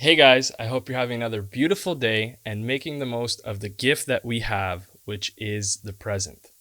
Hey guys, I hope you're having another beautiful day and making the most of the gift that we have, which is the present.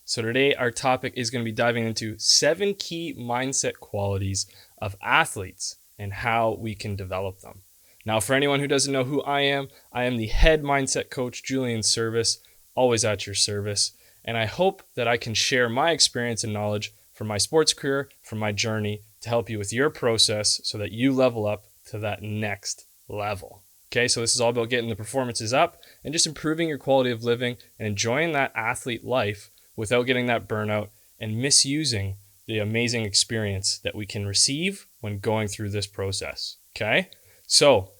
So today our topic is going to be diving into 7 key mindset qualities of athletes and how we can develop them. Now, for anyone who doesn't know who I am the head mindset coach, Julian Service, always at your service. And I hope that I can share my experience and knowledge from my sports career, from my journey, to help you with your process so that you level up to that next level. Okay, so this is all about getting the performances up and just improving your quality of living and enjoying that athlete life without getting that burnout and misusing the amazing experience that we can receive when going through this process. Okay, so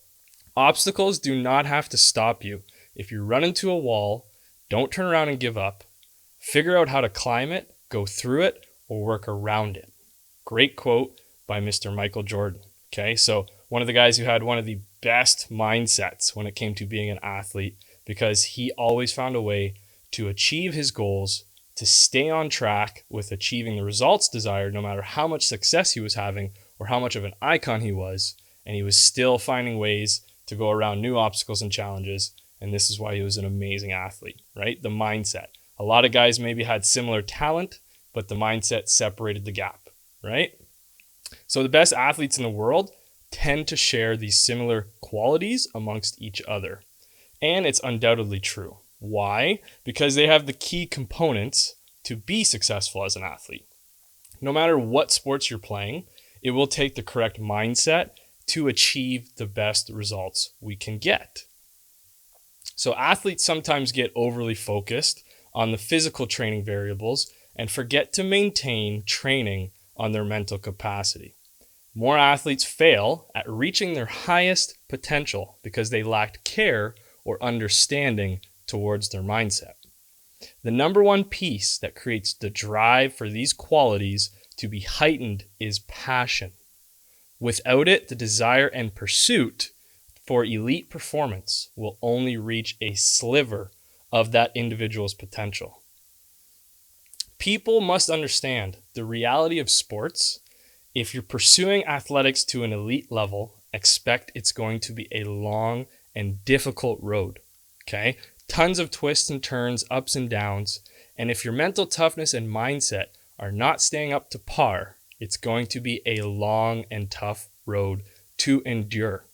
obstacles do not have to stop you. If you run into a wall, don't turn around and give up. Figure out how to climb it, go through it, or work around it. Great quote by Mr. Michael Jordan. Okay, so one of the guys who had one of the best mindsets when it came to being an athlete, because he always found a way to achieve his goals, to stay on track with achieving the results desired, no matter how much success he was having or how much of an icon he was. And he was still finding ways to go around new obstacles and challenges. And this is why he was an amazing athlete, right? The mindset. A lot of guys maybe had similar talent, but the mindset separated the gap, right? So the best athletes in the world tend to share these similar qualities amongst each other. And it's undoubtedly true. Why? Because they have the key components to be successful as an athlete. No matter what sports you're playing, it will take the correct mindset to achieve the best results we can get. So athletes sometimes get overly focused on the physical training variables and forget to maintain training on their mental capacity. More athletes fail at reaching their highest potential because they lacked care or understanding towards their mindset. The number one piece that creates the drive for these qualities to be heightened is passion. Without it, the desire and pursuit for elite performance will only reach a sliver of that individual's potential. People must understand the reality of sports. If you're pursuing athletics to an elite level, expect it's going to be a long and difficult road, okay? Tons of twists and turns, ups and downs. And if your mental toughness and mindset are not staying up to par, it's going to be a long and tough road to endure.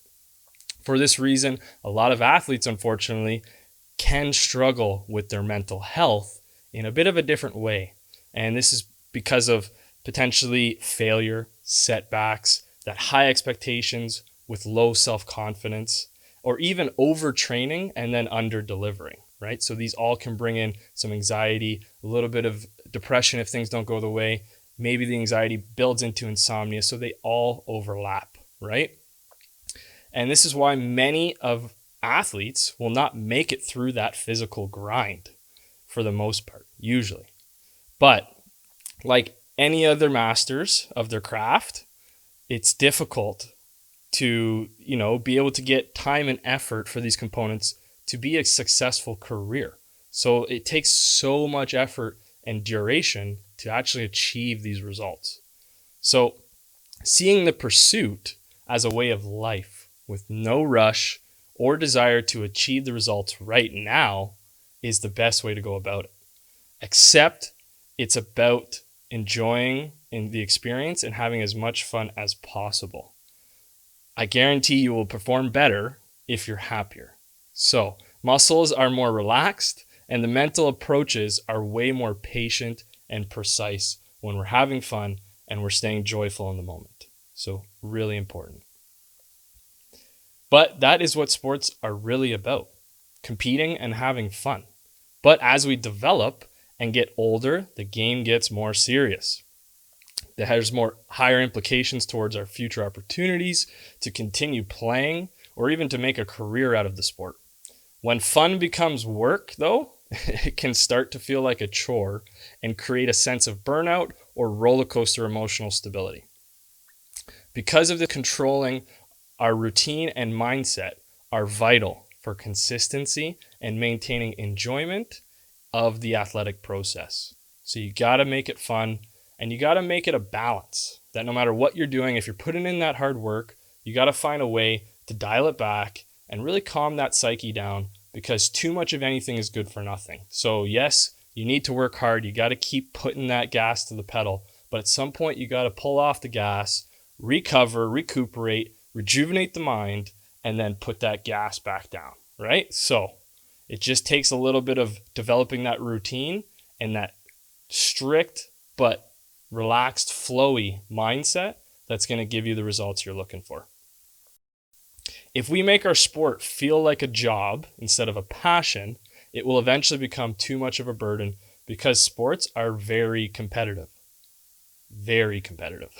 For this reason, a lot of athletes, unfortunately, can struggle with their mental health in a bit of a different way. And this is because of potentially failure, setbacks, that high expectations with low self-confidence, or even overtraining and then under-delivering, right? So these all can bring in some anxiety, a little bit of depression if things don't go the way. Maybe the anxiety builds into insomnia, so they all overlap, right? And this is why many of athletes will not make it through that physical grind for the most part, usually. But like any other masters of their craft, it's difficult to, be able to get time and effort for these components to be a successful career. So it takes so much effort and duration to actually achieve these results. So seeing the pursuit as a way of life with no rush or desire to achieve the results right now is the best way to go about it. Except it's about enjoying in the experience and having as much fun as possible. I guarantee you will perform better if you're happier. So muscles are more relaxed and the mental approaches are way more patient and precise when we're having fun and we're staying joyful in the moment. So really important. But that is what sports are really about, competing and having fun. But as we develop and get older, the game gets more serious. There's more higher implications towards our future opportunities to continue playing or even to make a career out of the sport. When fun becomes work, though, it can start to feel like a chore and create a sense of burnout or roller coaster emotional stability. Because of the controlling, our routine and mindset are vital for consistency and maintaining enjoyment of the athletic process. So you got to make it fun and you got to make it a balance that no matter what you're doing, if you're putting in that hard work, you got to find a way to dial it back and really calm that psyche down, because too much of anything is good for nothing. So yes, you need to work hard. You got to keep putting that gas to the pedal, but at some point you got to pull off the gas, recover, recuperate, rejuvenate the mind, and then put that gas back down, right? So it just takes a little bit of developing that routine and that strict but relaxed, flowy mindset that's going to give you the results you're looking for. If we make our sport feel like a job instead of a passion, it will eventually become too much of a burden, because sports are very competitive. Very competitive.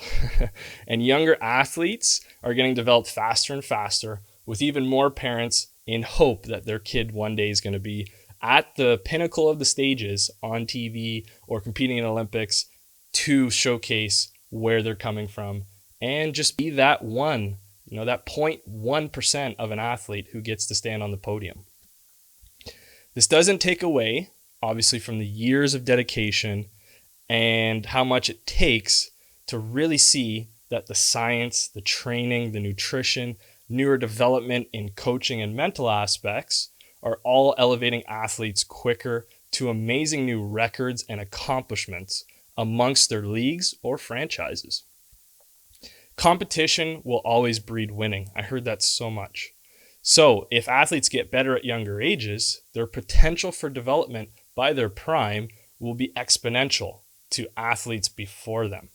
And younger athletes are getting developed faster and faster, with even more parents in hope that their kid one day is going to be at the pinnacle of the stages on TV or competing in Olympics to showcase where they're coming from and just be that one, that 0.1% of an athlete who gets to stand on the podium. This doesn't take away, obviously, from the years of dedication and how much it takes to really see that the science, the training, the nutrition, newer development in coaching and mental aspects are all elevating athletes quicker to amazing new records and accomplishments amongst their leagues or franchises. Competition will always breed winning. I heard that so much. So if athletes get better at younger ages, their potential for development by their prime will be exponential to athletes before them,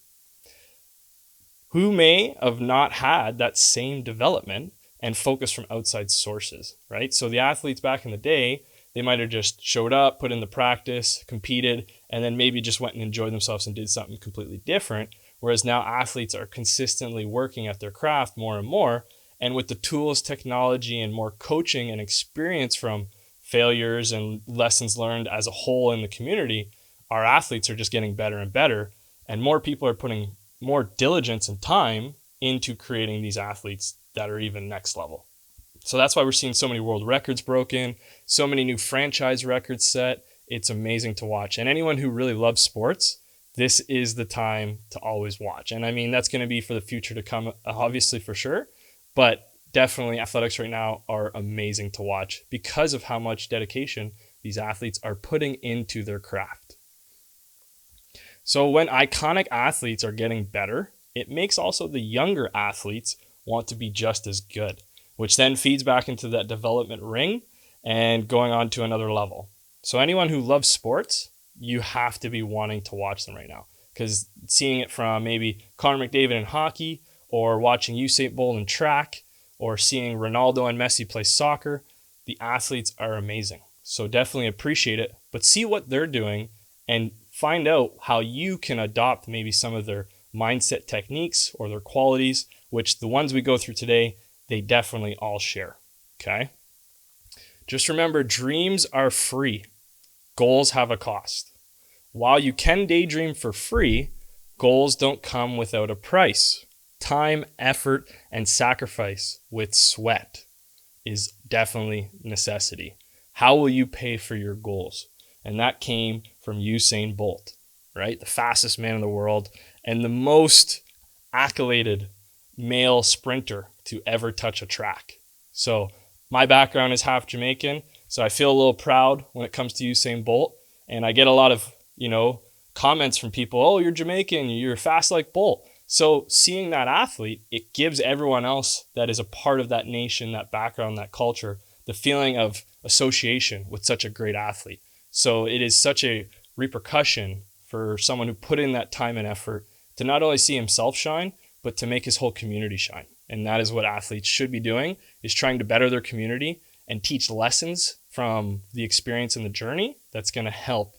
who may have not had that same development and focus from outside sources, right? So the athletes back in the day, they might have just showed up, put in the practice, competed, and then maybe just went and enjoyed themselves and did something completely different. Whereas now athletes are consistently working at their craft more and more. And with the tools, technology, and more coaching and experience from failures and lessons learned as a whole in the community, our athletes are just getting better and better. And more people are putting more diligence and time into creating these athletes that are even next level. So that's why we're seeing so many world records broken, so many new franchise records set. It's amazing to watch. And anyone who really loves sports, this is the time to always watch. And I mean, that's going to be for the future to come, obviously, for sure. But definitely athletics right now are amazing to watch because of how much dedication these athletes are putting into their craft. So when iconic athletes are getting better, it makes also the younger athletes want to be just as good, which then feeds back into that development ring and going on to another level. So anyone who loves sports, you have to be wanting to watch them right now, because seeing it from maybe Connor McDavid in hockey, or watching Usain Bolt in track, or seeing Ronaldo and Messi play soccer, the athletes are amazing. So definitely appreciate it, but see what they're doing and find out how you can adopt maybe some of their mindset techniques or their qualities, which the ones we go through today, they definitely all share, okay? Just remember, dreams are free. Goals have a cost. While you can daydream for free, goals don't come without a price. Time, effort, and sacrifice with sweat is definitely necessity. How will you pay for your goals? And that came from Usain Bolt, right? The fastest man in the world and the most accoladed male sprinter to ever touch a track. So my background is half Jamaican, so I feel a little proud when it comes to Usain Bolt. And I get a lot of, comments from people, oh, you're Jamaican, you're fast like Bolt. So seeing that athlete, it gives everyone else that is a part of that nation, that background, that culture, the feeling of association with such a great athlete. So it is such a repercussion for someone who put in that time and effort to not only see himself shine, but to make his whole community shine. And that is what athletes should be doing, is trying to better their community and teach lessons from the experience and the journey that's going to help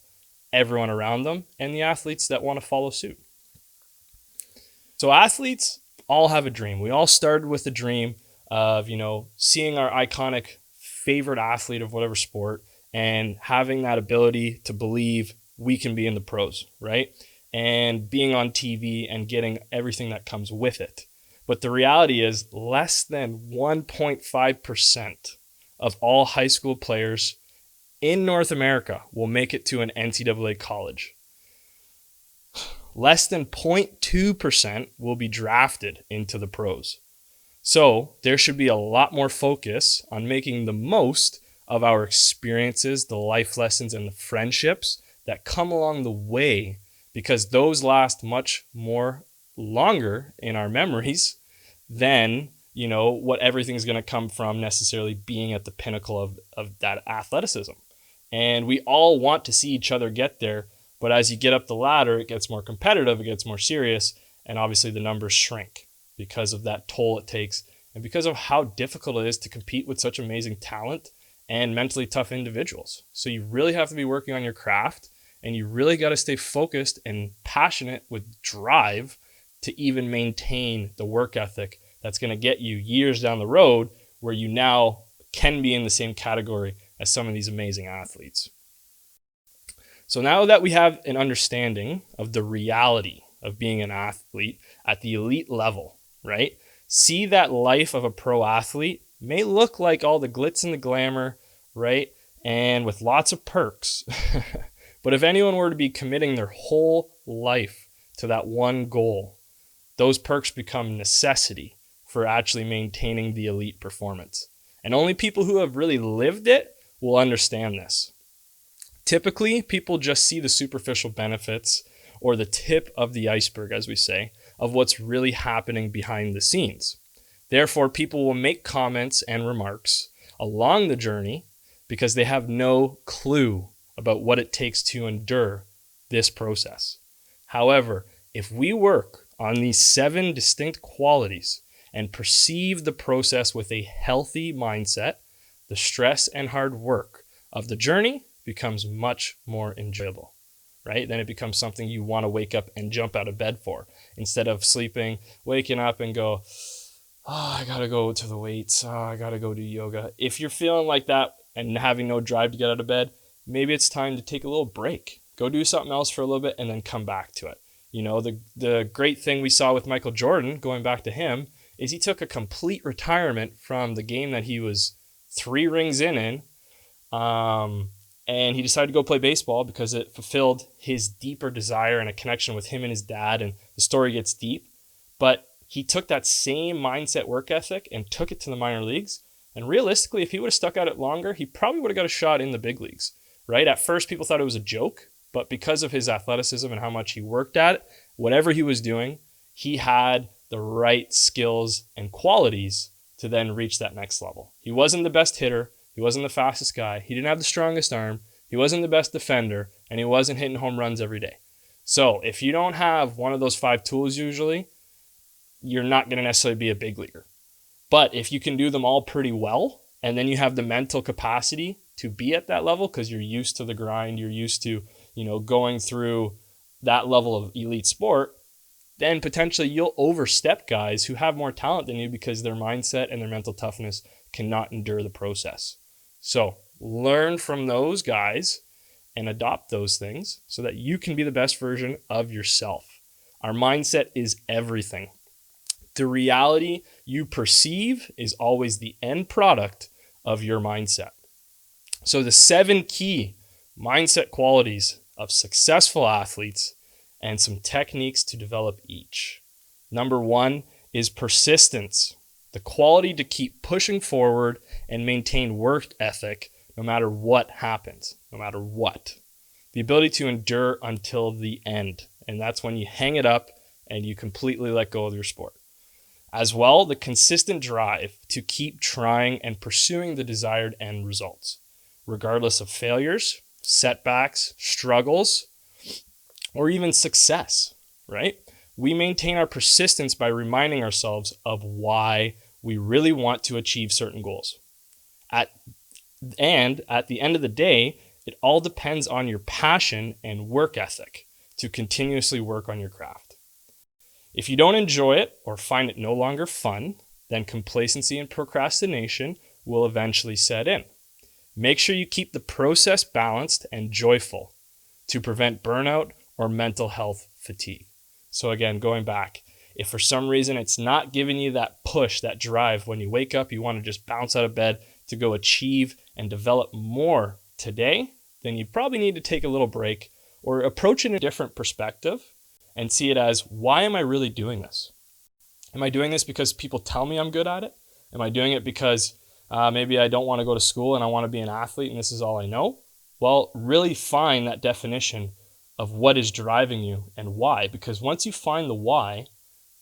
everyone around them and the athletes that want to follow suit. So athletes all have a dream. We all started with a dream of, seeing our iconic favorite athlete of whatever sport and having that ability to believe we can be in the pros, right? And being on TV and getting everything that comes with it. But the reality is less than 1.5% of all high school players in North America will make it to an NCAA college. Less than 0.2% will be drafted into the pros. So there should be a lot more focus on making the most of our experiences, the life lessons, and the friendships that come along the way, because those last much more longer in our memories than what everything's going to come from necessarily being at the pinnacle of that athleticism. And we all want to see each other get there, but as you get up the ladder, it gets more competitive, it gets more serious, and obviously the numbers shrink because of that toll it takes and because of how difficult it is to compete with such amazing talent and mentally tough individuals. So you really have to be working on your craft, and you really got to stay focused and passionate with drive to even maintain the work ethic that's going to get you years down the road where you now can be in the same category as some of these amazing athletes. So now that we have an understanding of the reality of being an athlete at the elite level, right? See that life of a pro athlete may look like all the glitz and the glamour, right? And with lots of perks. But if anyone were to be committing their whole life to that one goal, those perks become necessity for actually maintaining the elite performance. And only people who have really lived it will understand this. Typically, people just see the superficial benefits, or the tip of the iceberg, as we say, of what's really happening behind the scenes. Therefore, people will make comments and remarks along the journey because they have no clue about what it takes to endure this process. However, if we work on these 7 distinct qualities and perceive the process with a healthy mindset, the stress and hard work of the journey becomes much more enjoyable, right? Then it becomes something you want to wake up and jump out of bed for, instead of waking up and go, oh, I got to go to the weights. Oh, I got to go do yoga. If you're feeling like that and having no drive to get out of bed, maybe it's time to take a little break. Go do something else for a little bit and then come back to it. The great thing we saw with Michael Jordan, going back to him, is he took a complete retirement from the game that he was 3 rings in, and he decided to go play baseball because it fulfilled his deeper desire and a connection with him and his dad, and the story gets deep. But he took that same mindset, work ethic, and took it to the minor leagues. And realistically, if he would have stuck at it longer, he probably would have got a shot in the big leagues, right? At first, people thought it was a joke, but because of his athleticism and how much he worked at it, whatever he was doing, he had the right skills and qualities to then reach that next level. He wasn't the best hitter. He wasn't the fastest guy. He didn't have the strongest arm. He wasn't the best defender, and he wasn't hitting home runs every day. So if you don't have one of those 5 tools usually, you're not going to necessarily be a big leaguer. But if you can do them all pretty well, and then you have the mental capacity to be at that level because you're used to the grind, you're used to, going through that level of elite sport, then potentially you'll overstep guys who have more talent than you because their mindset and their mental toughness cannot endure the process. So learn from those guys and adopt those things so that you can be the best version of yourself. Our mindset is everything. The reality you perceive is always the end product of your mindset. So the 7 key mindset qualities of successful athletes and some techniques to develop each. Number 1 is persistence, the quality to keep pushing forward and maintain work ethic no matter what happens, no matter what. The ability to endure until the end, and that's when you hang it up and you completely let go of your sport. As well, the consistent drive to keep trying and pursuing the desired end results, regardless of failures, setbacks, struggles, or even success, right? We maintain our persistence by reminding ourselves of why we really want to achieve certain goals. At the end of the day, it all depends on your passion and work ethic to continuously work on your craft. If you don't enjoy it or find it no longer fun, then complacency and procrastination will eventually set in. Make sure you keep the process balanced and joyful to prevent burnout or mental health fatigue. So again, going back, if for some reason it's not giving you that push, that drive, when you wake up, you want to just bounce out of bed to go achieve and develop more today, then you probably need to take a little break or approach it in a different perspective and see it as, why am I really doing this? Am I doing this because people tell me I'm good at it? Am I doing it because maybe I don't want to go to school and I want to be an athlete and this is all I know? Well, really find that definition of what is driving you and why. Because once you find the why,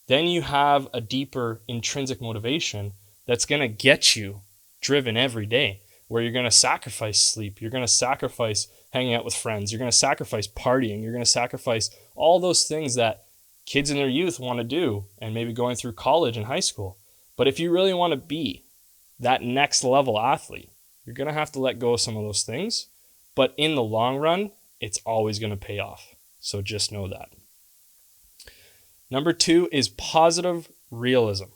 then you have a deeper intrinsic motivation that's going to get you driven every day, where you're going to sacrifice sleep, you're going to sacrifice hanging out with friends, you're going to sacrifice partying, you're going to sacrifice all those things that kids in their youth want to do and maybe going through college and high school. But if you really want to be that next level athlete, you're going to have to let go of some of those things. But in the long run, it's always going to pay off. So just know that. Number 2 is positive realism.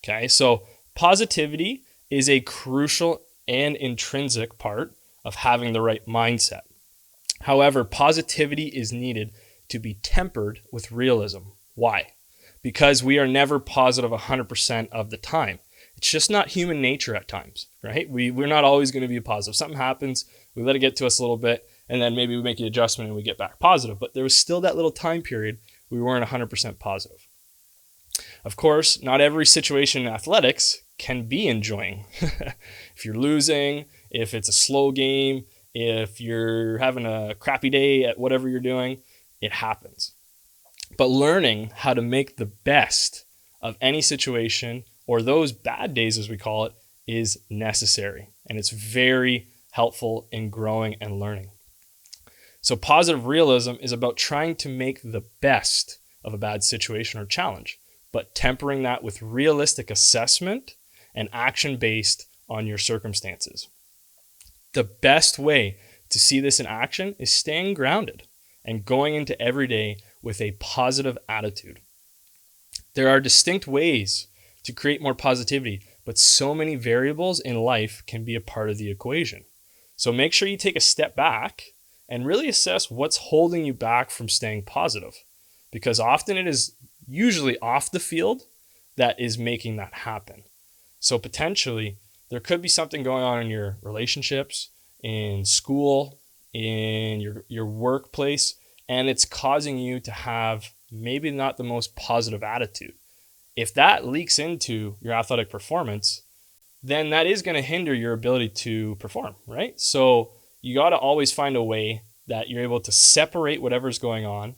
Okay, so positivity is a crucial and intrinsic part of having the right mindset. However, positivity is needed to be tempered with realism. Why? Because we are never positive 100% of the time. It's just not human nature at times, right? We're not always going to be positive. Something happens, we let it get to us a little bit, and then maybe we make an adjustment and we get back positive. But there was still that little time period we weren't 100% positive. Of course, not every situation in athletics can be enjoying. If you're losing, if it's a slow game, if you're having a crappy day at whatever you're doing, it happens. But learning how to make the best of any situation, or those bad days as we call it, is necessary. And it's very helpful in growing and learning. So positive realism is about trying to make the best of a bad situation or challenge, but tempering that with realistic assessment and action based on your circumstances. The best way to see this in action is staying grounded and going into every day with a positive attitude. There are distinct ways to create more positivity, but so many variables in life can be a part of the equation. So make sure you take a step back and really assess what's holding you back from staying positive, because often it is usually off the field that is making that happen. So potentially there could be something going on in your relationships, in school, in your workplace, and it's causing you to have maybe not the most positive attitude. If that leaks into your athletic performance, then that is going to hinder your ability to perform, right? So you got to always find a way that you're able to separate whatever's going on,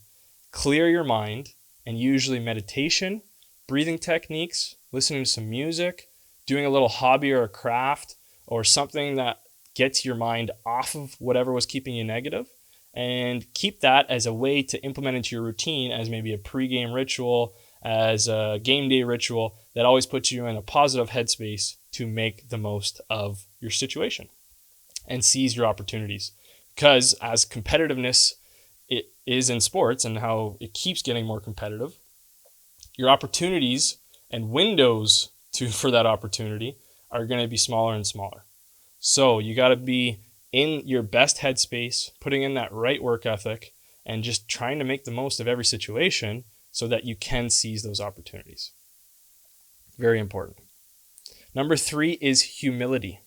clear your mind, and usually meditation, breathing techniques, listening to some music, doing a little hobby or a craft or something that gets your mind off of whatever was keeping you negative, and keep that as a way to implement into your routine as maybe a pregame ritual, as a game day ritual that always puts you in a positive headspace to make the most of your situation and seize your opportunities. Because as competitiveness it is in sports and how it keeps getting more competitive, your opportunities and windows for that opportunity are going to be smaller and smaller. So you got to be in your best headspace, putting in that right work ethic, and just trying to make the most of every situation so that you can seize those opportunities. Very important. Number 3 is humility.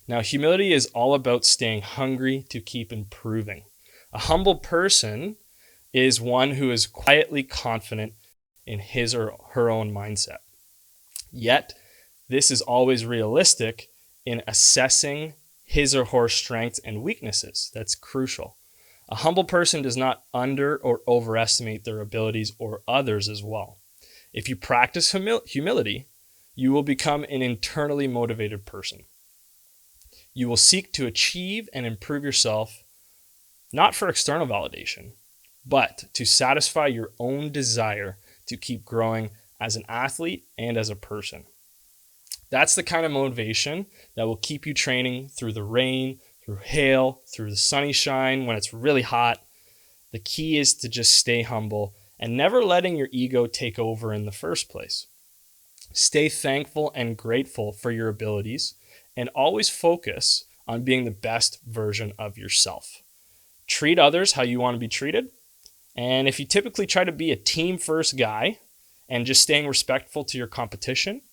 Now, humility is all about staying hungry to keep improving. A humble person is one who is quietly confident in his or her own mindset. Yet, this is always realistic in assessing his or her strengths and weaknesses. That's crucial. A humble person does not under or overestimate their abilities or others as well. If you practice humility, you will become an internally motivated person. You will seek to achieve and improve yourself, not for external validation, but to satisfy your own desire to keep growing as an athlete and as a person. That's the kind of motivation that will keep you training through the rain, through hail, through the sunny shine, when it's really hot. The key is to just stay humble and never letting your ego take over in the first place. Stay thankful and grateful for your abilities, and always focus on being the best version of yourself. Treat others how you want to be treated. And if you typically try to be a team first guy and just staying respectful to your competition,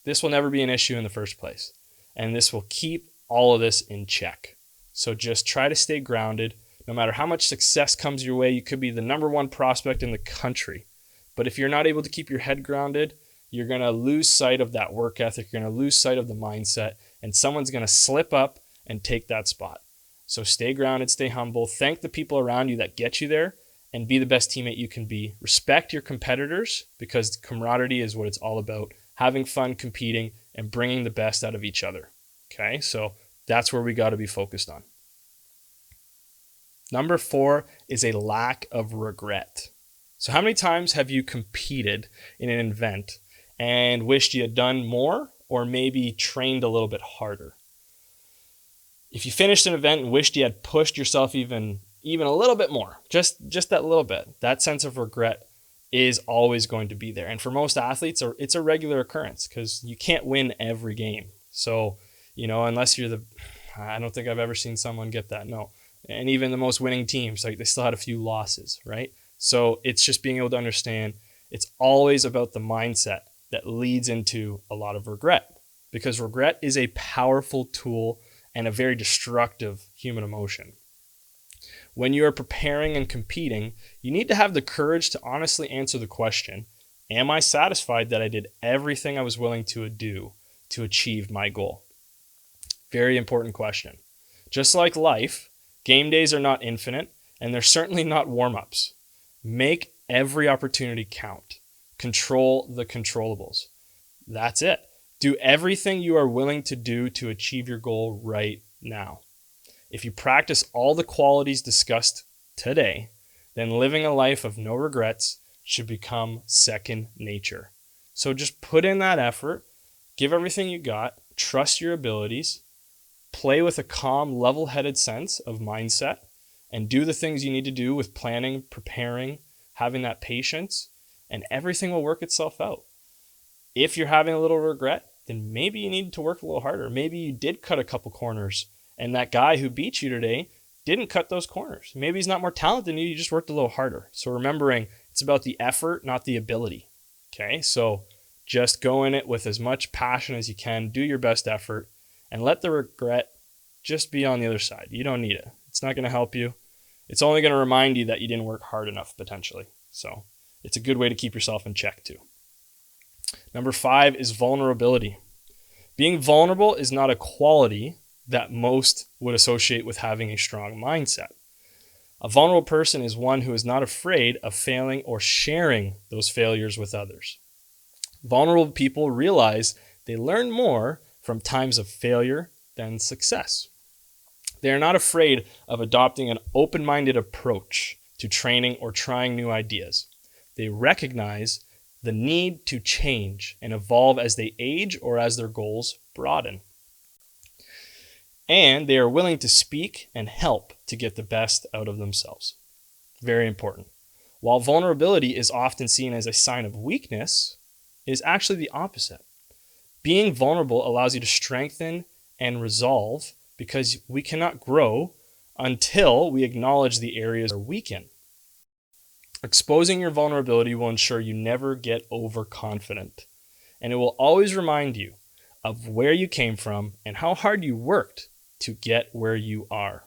this will never be an issue in the first place. And this will keep all of this in check. So just try to stay grounded. No matter how much success comes your way, you could be the number 1 prospect in the country. But if you're not able to keep your head grounded, you're going to lose sight of that work ethic. You're going to lose sight of the mindset, and someone's going to slip up and take that spot. So stay grounded, stay humble, thank the people around you that get you there, and be the best teammate you can be. Respect your competitors, because camaraderie is what it's all about. Having fun, competing, and bringing the best out of each other. Okay, so that's where we got to be focused on. Number 4 is a lack of regret. So how many times have you competed in an event and wished you had done more, or maybe trained a little bit harder? If you finished an event and wished you had pushed yourself even a little bit more, just that little bit, that sense of regret is always going to be there. And for most athletes, it's a regular occurrence, because you can't win every game. So, unless you're I don't think I've ever seen someone get that. No. And even the most winning teams, like, they still had a few losses, right? So it's just being able to understand it's always about the mindset that leads into a lot of regret, because regret is a powerful tool and a very destructive human emotion. When you are preparing and competing, you need to have the courage to honestly answer the question, am I satisfied that I did everything I was willing to do to achieve my goal? Very important question. Just like life, game days are not infinite, and they're certainly not warm-ups. Make every opportunity count. Control the controllables. That's it. Do everything you are willing to do to achieve your goal right now. If you practice all the qualities discussed today, then living a life of no regrets should become second nature. So just put in that effort, give everything you got, trust your abilities, play with a calm, level-headed sense of mindset, and do the things you need to do with planning, preparing, having that patience, and everything will work itself out. If you're having a little regret, then maybe you need to work a little harder. Maybe you did cut a couple corners, and that guy who beat you today didn't cut those corners. Maybe he's not more talented than you, you just worked a little harder. So remembering, it's about the effort, not the ability. Okay, so just go in it with as much passion as you can, do your best effort, and let the regret just be on the other side. You don't need it. It's not going to help you. It's only going to remind you that you didn't work hard enough, potentially. So it's a good way to keep yourself in check too. Number 5 is vulnerability. Being vulnerable is not a quality that most would associate with having a strong mindset. A vulnerable person is one who is not afraid of failing or sharing those failures with others. Vulnerable people realize they learn more from times of failure than success. They are not afraid of adopting an open-minded approach to training or trying new ideas. They recognize the need to change and evolve as they age or as their goals broaden. And they are willing to speak and help to get the best out of themselves. Very important. While vulnerability is often seen as a sign of weakness, it is actually the opposite. Being vulnerable allows you to strengthen and resolve, because we cannot grow until we acknowledge the areas we're weak in. Exposing your vulnerability will ensure you never get overconfident, and it will always remind you of where you came from and how hard you worked to get where you are.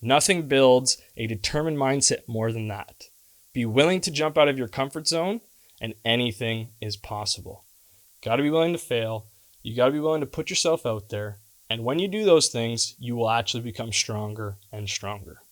Nothing builds a determined mindset more than that. Be willing to jump out of your comfort zone, and anything is possible. Got to be willing to fail. You got to be willing to put yourself out there. And when you do those things, you will actually become stronger and stronger.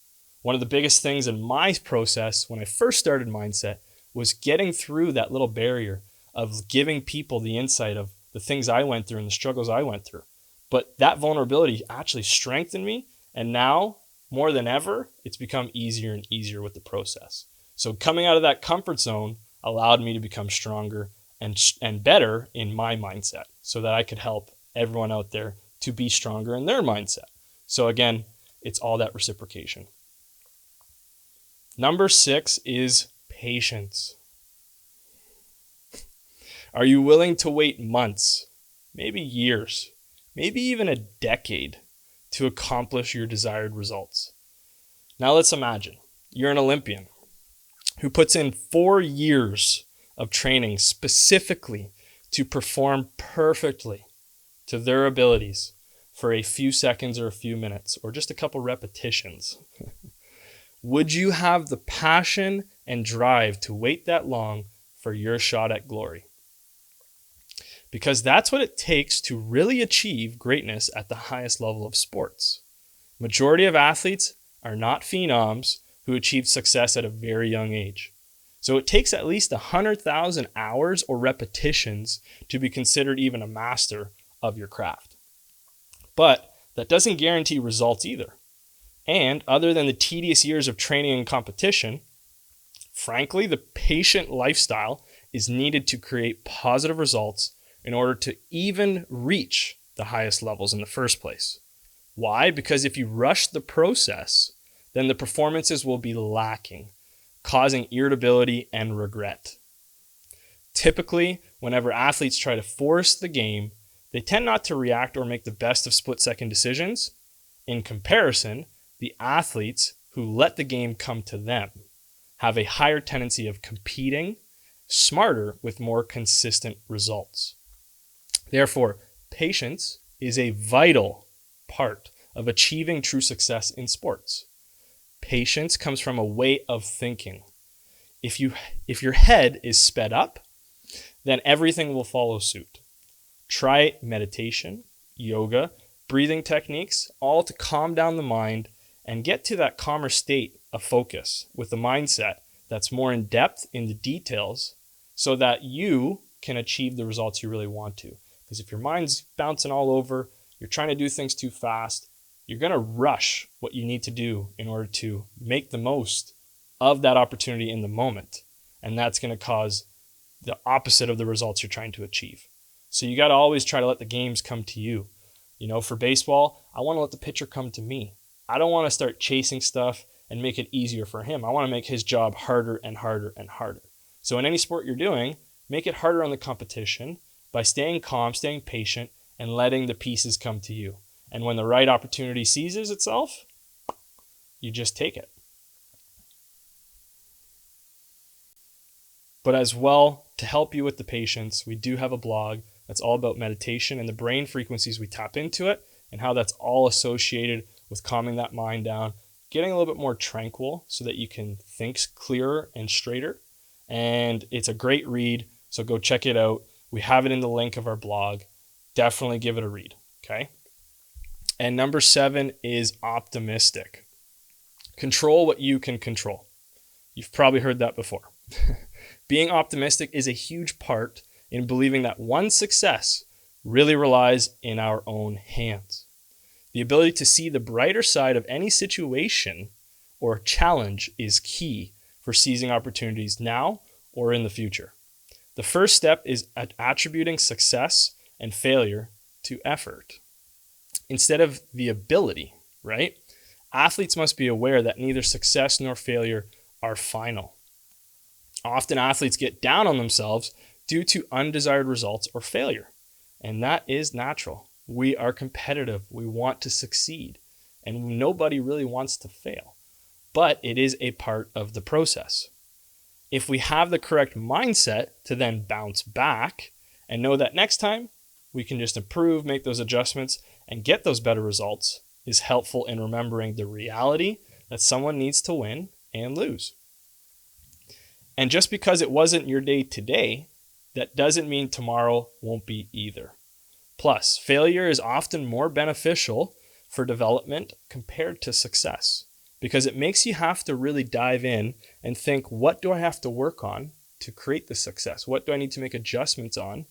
One of the biggest things in my process when I first started Mindset was getting through that little barrier of giving people the insight of the things I went through and the struggles I went through. But that vulnerability actually strengthened me. And now, more than ever, it's become easier and easier with the process. So coming out of that comfort zone allowed me to become stronger and better in my mindset, so that I could help everyone out there to be stronger in their mindset. So again, it's all that reciprocation. Number 6 is patience. Are you willing to wait months, maybe years, maybe even a decade to accomplish your desired results? Now let's imagine you're an Olympian who puts in 4 years of training specifically to perform perfectly to their abilities for a few seconds or a few minutes or just a couple repetitions. Would you have the passion and drive to wait that long for your shot at glory. Because that's what it takes to really achieve greatness at the highest level of sports. Majority of athletes are not phenoms who achieved success at a very young age. So it takes at least 100,000 hours or repetitions to be considered even a master of your craft. But that doesn't guarantee results either. And other than the tedious years of training and competition, frankly, the patient lifestyle is needed to create positive results in order to even reach the highest levels in the first place. Why? Because if you rush the process, then the performances will be lacking, causing irritability and regret. Typically, whenever athletes try to force the game, they tend not to react or make the best of split-second decisions. In comparison, the athletes who let the game come to them have a higher tendency of competing smarter with more consistent results. Therefore, patience is a vital part of achieving true success in sports. Patience comes from a way of thinking. If your head is sped up, then everything will follow suit. Try meditation, yoga, breathing techniques, all to calm down the mind and get to that calmer state of focus with a mindset that's more in depth in the details so that you can achieve the results you really want to. Because if your mind's bouncing all over, you're trying to do things too fast, you're going to rush what you need to do in order to make the most of that opportunity in the moment. And that's going to cause the opposite of the results you're trying to achieve. So you got to always try to let the games come to you. You know, for baseball, I want to let the pitcher come to me. I don't want to start chasing stuff and make it easier for him. I want to make his job harder and harder and harder. So in any sport you're doing, make it harder on the competition by staying calm, staying patient, and letting the pieces come to you. And when the right opportunity seizes itself, you just take it. But as well, to help you with the patience, we do have a blog that's all about meditation and the brain frequencies we tap into it and how that's all associated with calming that mind down, getting a little bit more tranquil so that you can think clearer and straighter. And it's a great read, so go check it out. We have it in the link of our blog. Definitely give it a read, okay? And number 7 is optimistic. Control what you can control. You've probably heard that before. Being optimistic is a huge part in believing that one's success really relies in our own hands. The ability to see the brighter side of any situation or challenge is key for seizing opportunities now or in the future. The first step is attributing success and failure to effort instead of the ability, right? Athletes must be aware that neither success nor failure are final. Often athletes get down on themselves due to undesired results or failure, and that is natural. We are competitive. We want to succeed, and nobody really wants to fail, but it is a part of the process. If we have the correct mindset to then bounce back and know that next time we can just improve, make those adjustments, and get those better results, is helpful in remembering the reality that someone needs to win and lose. And just because it wasn't your day today, that doesn't mean tomorrow won't be either. Plus, failure is often more beneficial for development compared to success because it makes you have to really dive in and think, what do I have to work on to create the success? What do I need to make adjustments on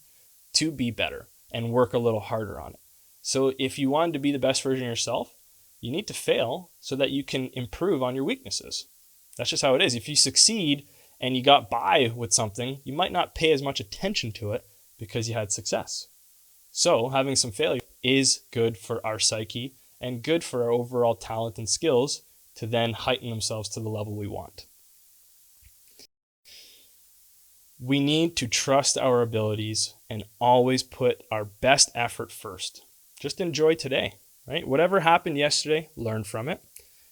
to be better and work a little harder on it? So if you want to be the best version of yourself, you need to fail so that you can improve on your weaknesses. That's just how it is. If you succeed and you got by with something, you might not pay as much attention to it because you had success. So having some failure is good for our psyche and good for our overall talent and skills to then heighten themselves to the level we want. We need to trust our abilities and always put our best effort first. Just enjoy today, right? Whatever happened yesterday, learn from it.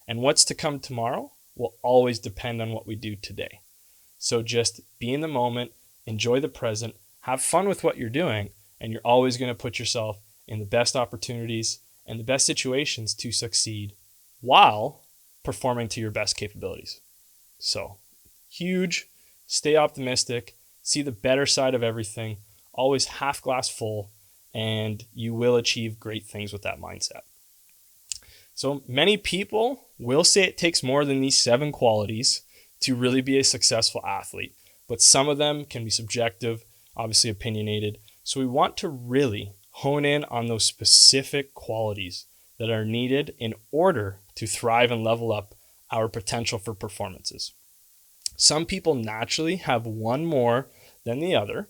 And what's to come tomorrow will always depend on what we do today. So just be in the moment, enjoy the present, have fun with what you're doing, and you're always going to put yourself in the best opportunities and the best situations to succeed while performing to your best capabilities. So huge, stay optimistic, see the better side of everything, always half glass full, and you will achieve great things with that mindset. So many people will say it takes more than these 7 qualities to really be a successful athlete, but some of them can be subjective, obviously opinionated. So we want to really hone in on those specific qualities that are needed in order to thrive and level up our potential for performances. Some people naturally have one more than the other,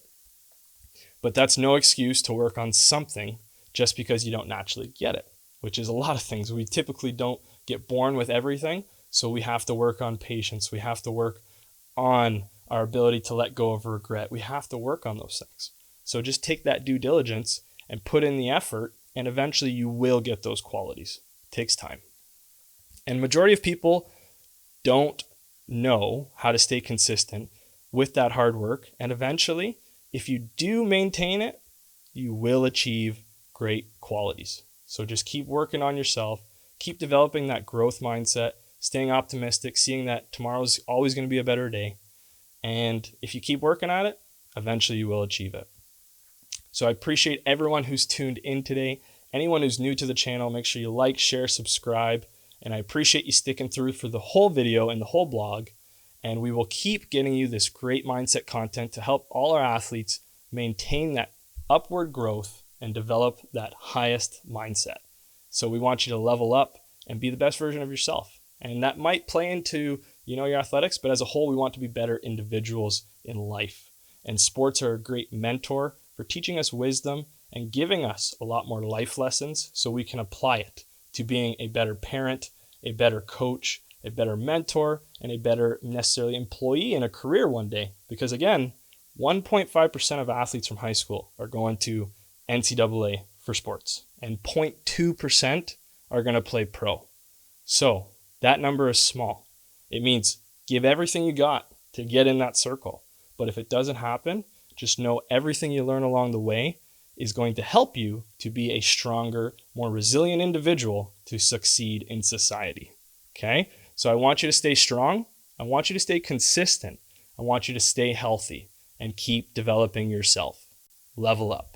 but that's no excuse to work on something just because you don't naturally get it, which is a lot of things. We typically don't get born with everything, so we have to work on patience. We have to work on our ability to let go of regret. We have to work on those things. So just take that due diligence and put in the effort, and eventually you will get those qualities. It takes time. And majority of people don't know how to stay consistent with that hard work. And eventually, if you do maintain it, you will achieve great qualities. So just keep working on yourself, keep developing that growth mindset, staying optimistic, seeing that tomorrow's always going to be a better day. And if you keep working at it, eventually you will achieve it. So I appreciate everyone who's tuned in today. Anyone who's new to the channel, make sure you like, share, subscribe. And I appreciate you sticking through for the whole video and the whole blog. And we will keep getting you this great mindset content to help all our athletes maintain that upward growth and develop that highest mindset. So we want you to level up and be the best version of yourself. And that might play into, your athletics, but as a whole, we want to be better individuals in life. And sports are a great mentor for teaching us wisdom and giving us a lot more life lessons so we can apply it to being a better parent, a better coach, a better mentor, and a better necessarily employee in a career one day. Because again, 1.5% of athletes from high school are going to NCAA for sports, and 0.2% are going to play pro. So that number is small. It means give everything you got to get in that circle. But if it doesn't happen, just know everything you learn along the way is going to help you to be a stronger, more resilient individual to succeed in society. Okay? So I want you to stay strong. I want you to stay consistent. I want you to stay healthy and keep developing yourself. Level up.